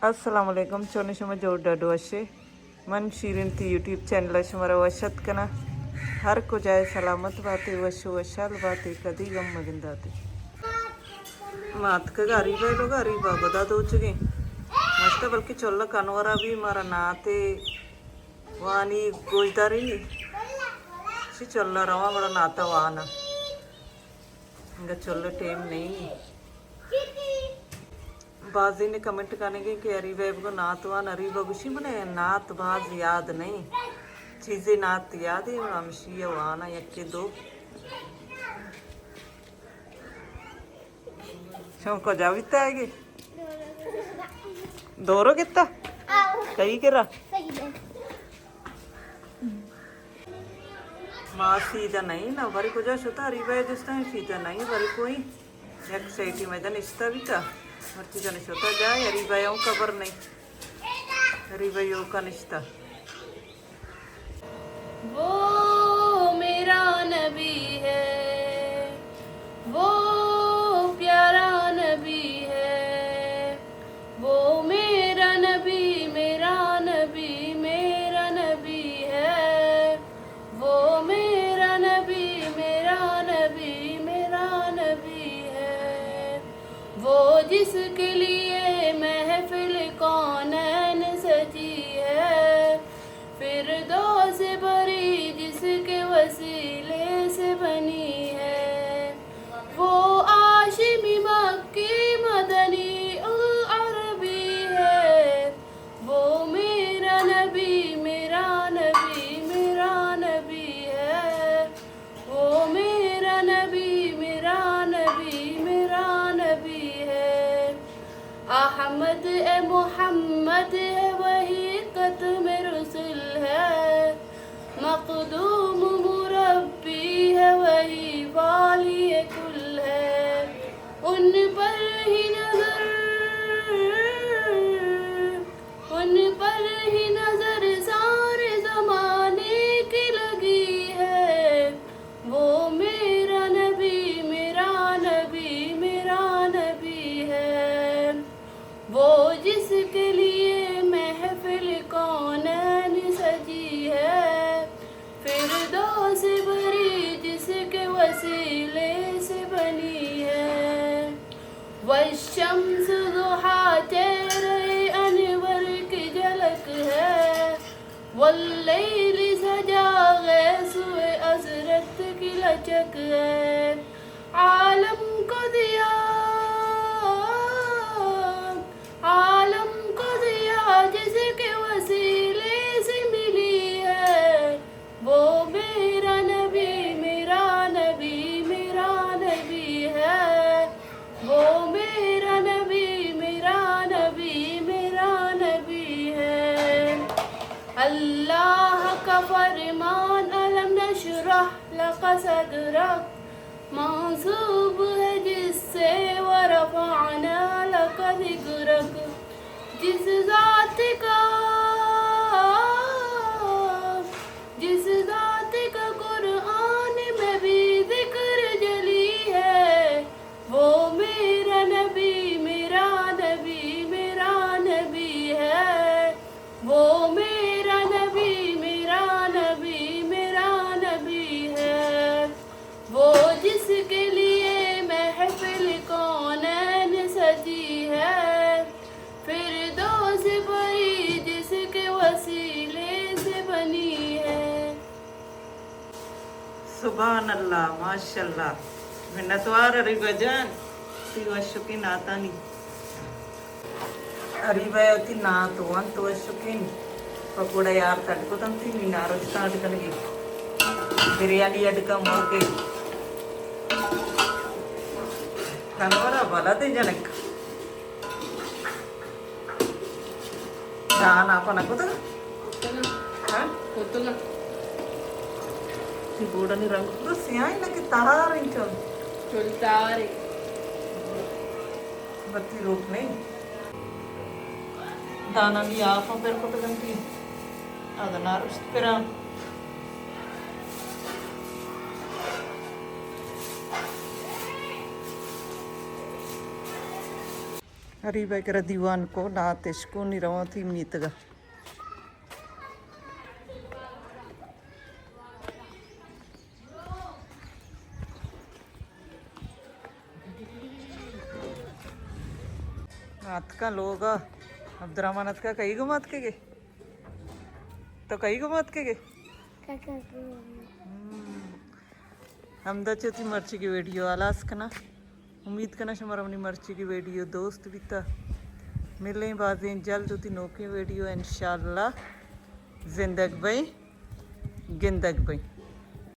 Assalamualaikum choni shoma joda doashe man shirin ti YouTube channel shomara washat kana हर को जाए सलामत बातें वशो वशाल बातें कदी गम मगिंदाते मात का गारी भाई लोग गारी बता दो चुके मस्त बल्कि चोल्ला कनवरा भी मारा नाते वानी गोजदारी सी चोल्ला रवा बड़ा नाता वाना इनका चोल्ला टेम नहीं बाजी ने कमेंट करने के कि अरी वेब को नात वान अरी बगुशी मने नात बाज याद नहीं चीज़ें नात याद है अमशिया वाना यक्के दो शौको जाविता है दोरो कितना कहीं करा माँ सीधा नहीं ना बरी को जा शुता रिवाय जिस टाइम सीधा नहीं बरी कोई एक सैटी में जन इस्ता भी था मर्ची जन शुता जाए रिवायों खबर नहीं रिवायों का निस्ता वो मेरा नबी है, वो प्यारा नबी है, वो मेरा नबी मेरा नबी मेरा नबी है, वो मेरा नबी मेरा नबी मेरा नबी है, वो जिसके लिए महफिल कौनैन सजी है, फिर दो से भरी जिसके वसीले से बनी है, वो आशिमी मक्की मदनी अरबी है, वो मेरा नबी मेरा नबी मेरा नबी है, वो मेरा नबी मेरा नबी मेरा नबी है, अहमद ए मोहम्मद है वही खत्म रसूल है, मखदूम मुरब्बी है वही वाली कुल है, उन पर ही नजर सारे जमाने की लगी है, वो मेरा नबी मेरा नबी मेरा नबी है, वो जिसके लिए महफिल कौनैन सजी है, फिर दो से भरी जिसके वसीले से बनी है, वशम्स दुहा चेहरे अनवर की झलक है, वल्लैली सजा गैसुए अजरत की लचक है, आलम को दिया जिसके वसीले से मिली है, वो मेरा नबी मेरा नबी मेरा नबी है, वो मेरा नबी मेरा नबी मेरा नबी है, अल्लाह का फरमान अलम नशरह लक सदरक मंसूब है जिससे वरफ़अना लक ज़िक्रक, जिस ज़ात का कुरान में भी जिक्र जली है, वो मेरा नबी मेरा नबी मेरा नबी है, वो मेरा नबी मेरा नबी मेरा नबी है, वो जिसके लिए महफिल कौनैन सजी है, फिर दो से भरी जिसके वसीले से बनी है। सुभान अल्लाह माशाल्लाह मिन्नतवार अरी बजान ती वशुकी नातानी अरी वयोती नात वन तो वशुकीन पकोड़ा यार तड़को तम थी मीनारो स्टार्ट करने बिरयानी अडका मोके कनवरा भला दे जनक दान apa nak kota? Hah? Kota lah. Si bodoh ni rangkut terus ya ini nak tarar ini Chultari. बत्ती रोक नहीं दाना भी आप पर को तो गंती अदना रुस्त पेरा हरी वगैरह दीवान को नात इसको निरवा थी मीतगा नात का लोग अब्दुलरहमान का कई गुमात के गए तो कई गुमात के गए हम दचती मर्ची की वीडियो आलास कना उम्मीद करना हमारा अपनी मर्ची की वीडियो दोस्त भी था मिलें बाजें जल्द होती नौकी वीडियो इंशाल्लाह जिंदगी भाई गिंदग भाई।